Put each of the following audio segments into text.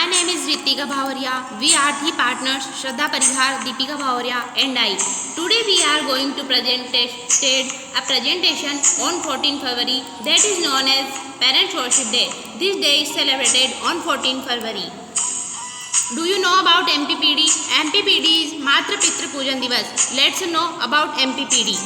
My name is Ritika Bhavaria. We are the partners Shraddha Parihar, Deepika Bhavaria and I. Today we are going to present a presentation on 14 February that is known as Parents Worship Day. This day is celebrated on 14 February. Do you know about MPPD? MPPD is मातृ पितृ पूजन दिवस. Let's know about MPPD.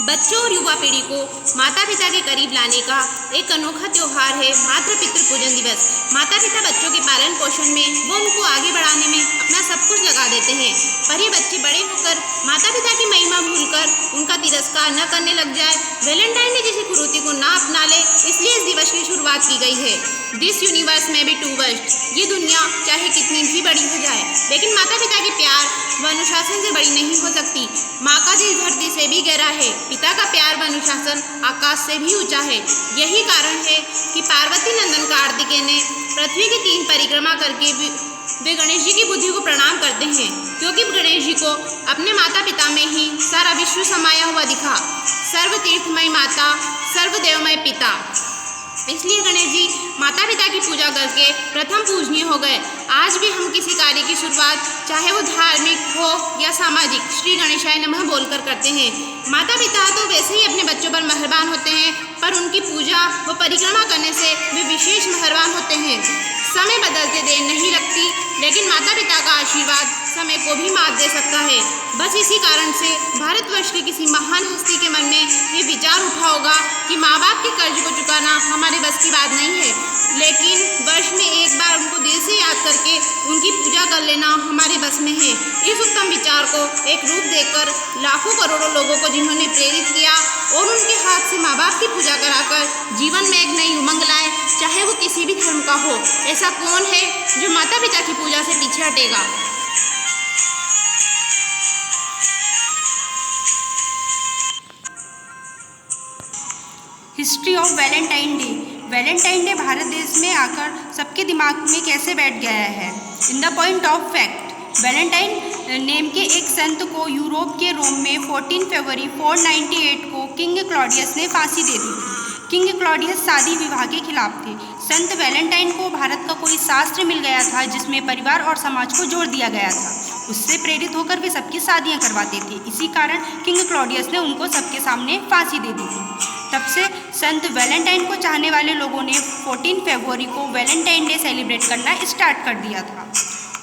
बच्चों और युवा पीढ़ी को माता पिता के करीब लाने का एक अनोखा त्यौहार है मातृ पितृ पूजन दिवस। माता पिता बच्चों के पालन पोषण में वो उनको आगे बढ़ाने में अपना सब कुछ लगा देते हैं, पर ये बच्चे बड़े होकर माता पिता की महिमा भूलकर उनका तिरस्कार न करने लग जाए, वैलेंटाइन डे जैसी कुरीति को ना अपना ले, इसलिए इस दिवस की शुरुआत की गई है। दिस यूनिवर्स में बी टू वर्स्ट, ये दुनिया चाहे कितनी भी बड़ी हो जाए लेकिन माता पिता के प्यार व अनुशासन से बड़ी नहीं हो सकती। माँ का दिल धरती से भी गहरा है, पिता का प्यार व अनुशासन आकाश से भी ऊंचा है। यही कारण है कि पार्वती नंदन कार्तिकेय ने पृथ्वी की 3 परिक्रमा करके वे गणेश जी की बुद्धि को प्रणाम करते हैं, क्योंकि गणेश जी को अपने माता पिता में ही सारा विश्व समाया हुआ दिखा। सर्व तीर्थमय माता, सर्वदेवमय पिता, इसलिए गणेश जी माता पिता की पूजा करके प्रथम पूजनीय हो गए। आज भी हम किसी कार्य की शुरुआत, चाहे वो धार्मिक हो या सामाजिक, श्री गणेशाय नमः बोलकर करते हैं। माता पिता तो वैसे ही अपने बच्चों पर मेहरबान होते हैं, पर उनकी पूजा व परिक्रमा करने से वे विशेष मेहरबान होते हैं। समय बदलते देर नहीं लगती, लेकिन माता पिता का आशीर्वाद समय को भी मात दे सकता है। बस इसी कारण से भारतवर्ष की किसी महान हस्ती के मन में ये विचार उठा होगा कि माँ बाप के कर्ज को चुकाना हमारे बस की बात नहीं है, लेकिन वर्ष में एक बार उनको दिल से याद करके उनकी पूजा कर लेना हमारे बस में है। इस उत्तम विचार को एक रूप देकर लाखों करोड़ों लोगों को जिन्होंने प्रेरित किया और उनके हाथ से माँ बाप की पूजा कराकर जीवन में एक नई उमंग लाए, चाहे वो किसी भी धर्म का हो। ऐसा कौन है जो माता पिता की पूजा से पीछे हटेगा? History of Valentine day. Valentine day Bharat देश में आकर सबके दिमाग में कैसे बैठ गया है। In the point of fact, Valentine name के एक संत को यूरोप के रोम में 14 फरवरी 498 को किंग क्लॉडियस ने फांसी दे दी थी। किंग क्लॉडियस शादी विवाह के खिलाफ थे। संत वैलेंटाइन को भारत का कोई शास्त्र मिल गया था जिसमें परिवार और समाज को जोड़ दिया गया था। उससे प्रेरित होकर वे सबकी शादियां करवाते थे। इसी कारण किंग क्लॉडियस ने उनको सबके सामने फांसी दे दी थी। तब से संत वैलेंटाइन को चाहने वाले लोगों ने 14 फरवरी को वैलेंटाइन डे सेलिब्रेट करना स्टार्ट कर दिया था।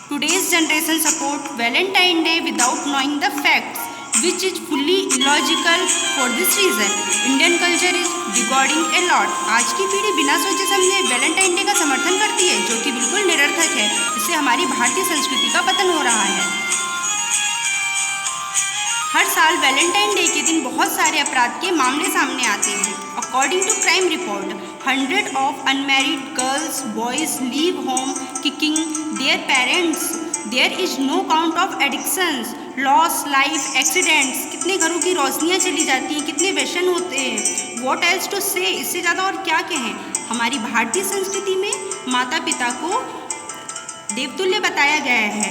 Today's generation support Valentine day without knowing the facts which is fully illogical for this reason. Indian culture is bigoting a lot. आज की पीढ़ी बिना सोचे समझे वैलेंटाइन डे का समर्थन करती है, जो कि बिल्कुल निरर्थक है। इससे हमारी भारतीय संस्कृति का पतन हो रहा है। हर साल वैलेंटाइन डे के दिन बहुत सारे अपराध के मामले सामने आते हैं। According to crime report, 100 of unmarried girls, boys leave home kicking their parents. There is no count of addictions, loss, life, accidents. कितने घरों की रोशनियाँ चली जाती हैं, कितने व्यसन होते हैं। What else to say? इससे ज़्यादा और क्या कहें। हमारी भारतीय संस्कृति में माता पिता को देवतुल्य बताया गया है,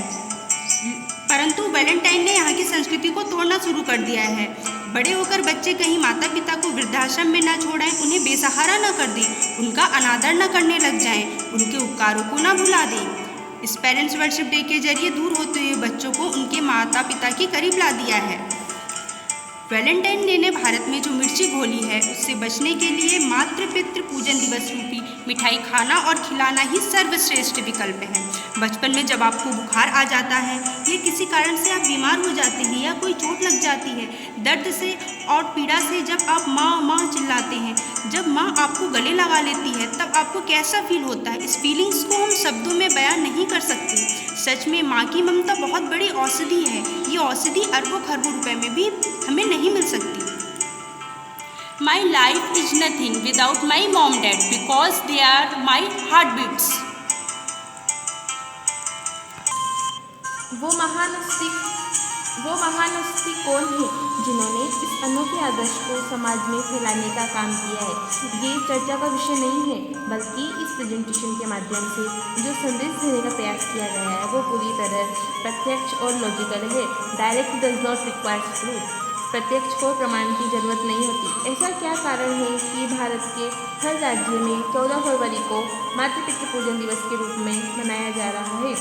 परंतु वैलेंटाइन ने यहाँ की संस्कृति को तोड़ना शुरू कर दिया है। बड़े होकर बच्चे कहीं माता पिता को वृद्धाश्रम में ना छोड़ें, उन्हें बेसहारा ना कर दें, उनका अनादर न करने लग जाएं, उनके उपकारों को ना भुला दें। इस पेरेंट्स वर्शिप डे के जरिए दूर होते हुए बच्चों को उनके माता पिता के करीब ला दिया है। वैलेंटाइन डे ने भारत में जो मिर्ची घोली है, उससे बचने के लिए मातृ पितृ पूजन दिवस रूपी मिठाई खाना और खिलाना ही सर्वश्रेष्ठ विकल्प है। बचपन में जब आपको बुखार आ जाता है या किसी कारण से आप बीमार हो जाते हैं या कोई चोट लग जाती है, दर्द से और पीड़ा से जब आप माँ माँ चिल्लाते हैं, जब माँ आपको गले लगा लेती है, तब आपको कैसा फील होता है। इस फीलिंग्स को हम शब्दों में बयान नहीं कर सकते। सच में माँ की ममता बहुत बड़ी औषधि है। ये औषधि अरबों खरबों रुपए में भी हमें नहीं मिल सकती। My life is nothing without my mom dad because they are my heartbeats. वो महान हस्ती कौन है जिन्होंने इस अनोखे आदर्श को समाज में फैलाने का काम किया है। ये चर्चा का विषय नहीं है, बल्कि इस प्रेजेंटेशन के माध्यम से जो संदेश देने का प्रयास किया गया है वो पूरी तरह प्रत्यक्ष और लॉजिकल है। Direct does not requires proof. प्रत्यक्ष को प्रमाण की जरूरत नहीं होती। ऐसा क्या कारण है कि भारत के हर राज्य में 14 फरवरी को मातृपितृ पूजन दिवस के रूप में मनाया जा रहा है?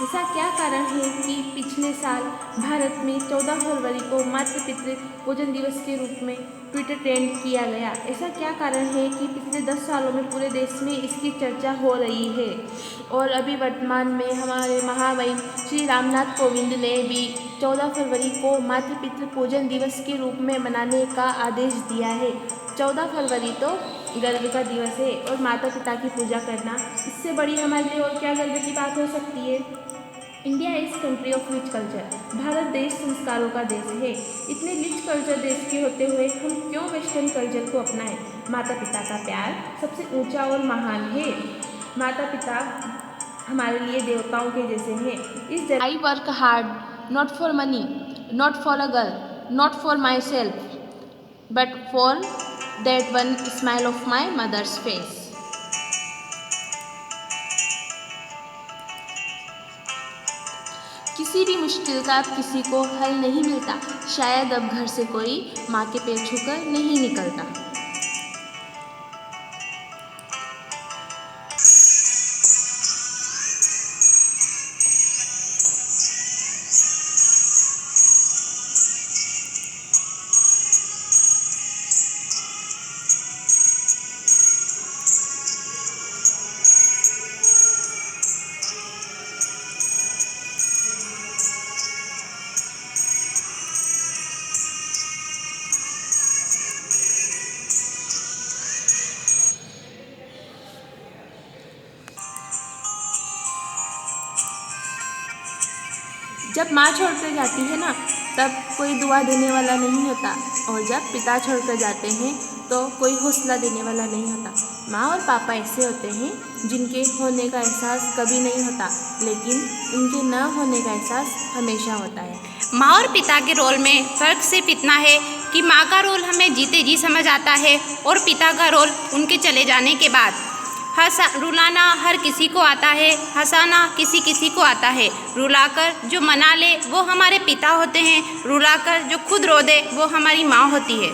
ऐसा क्या कारण है कि पिछले साल भारत में 14 फरवरी को मातृपितृ पूजन दिवस के रूप में ट्विटर ट्रेंड किया गया? ऐसा क्या कारण है कि पिछले 10 सालों में पूरे देश में इसकी चर्चा हो रही है? और अभी वर्तमान में हमारे महामहिम श्री रामनाथ कोविंद ने भी 14 फरवरी को मातृपितृ पूजन दिवस के रूप में मनाने का आदेश दिया है। 14 फरवरी तो गर्व का दिवस है और माता पिता की पूजा करना, इससे बड़ी हमारे लिए और क्या गर्व की बात हो सकती है। India is country of rich culture. Bharat देश संस्कारों का देश है। इतने रिच कल्चर देश के होते हुए हम क्यों वेस्टर्न कल्चर को अपनाएं? माता पिता का प्यार सबसे ऊंचा और महान है। माता पिता हमारे लिए देवताओं के जैसे हैं। I work hard not for money, not for a girl, not for my self, but for that one smile of my mother's face. किसी भी मुश्किल का अब किसी को हल नहीं मिलता, शायद अब घर से कोई माँ के पैर छूकर नहीं निकलता। जब माँ छोड़कर जाती है ना, तब कोई दुआ देने वाला नहीं होता, और जब पिता छोड़कर जाते हैं तो कोई हौसला देने वाला नहीं होता। माँ और पापा ऐसे होते हैं जिनके होने का एहसास कभी नहीं होता, लेकिन उनके न होने का एहसास हमेशा होता है। माँ और पिता के रोल में फ़र्क सिर्फ इतना है कि माँ का रोल हमें जीते जी समझ आता है और पिता का रोल उनके चले जाने के बाद। रुलाना हर किसी को आता है, हंसाना किसी किसी को आता है। रुलाकर जो मना ले वो हमारे पिता होते हैं, रुलाकर जो खुद रो दे वो हमारी माँ होती है।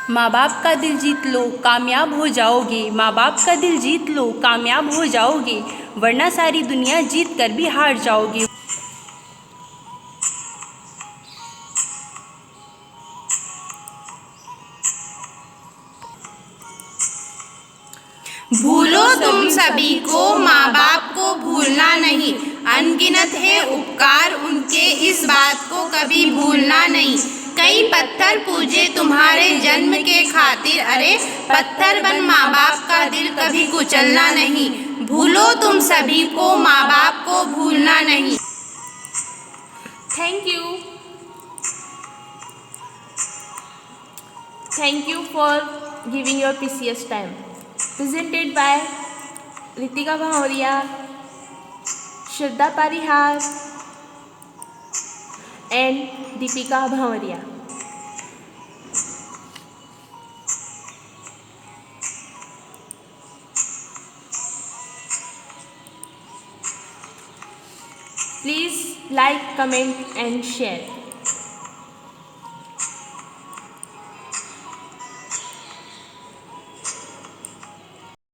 माँ बाप का दिल जीत लो, कामयाब हो जाओगे। माँ बाप का दिल जीत लो, कामयाब हो जाओगे, वरना सारी दुनिया जीत कर भी हार जाओगे। भूलो तुम सभी को, माँ बाप को भूलना नहीं। अनगिनत है उपकार उनके, इस बात को कभी भूलना नहीं। कई पत्थर पूजे तुम्हारे जन्म के खातिर, अरे पत्थर बन माँ बाप का दिल कभी कुचलना नहीं। भूलो तुम सभी को, माँ बाप को भूलना नहीं। Thank you for giving your precious time. Presented by Ritika Bhauria, Shraddha Parihar and Deepika Bhauria. Please like, comment and share.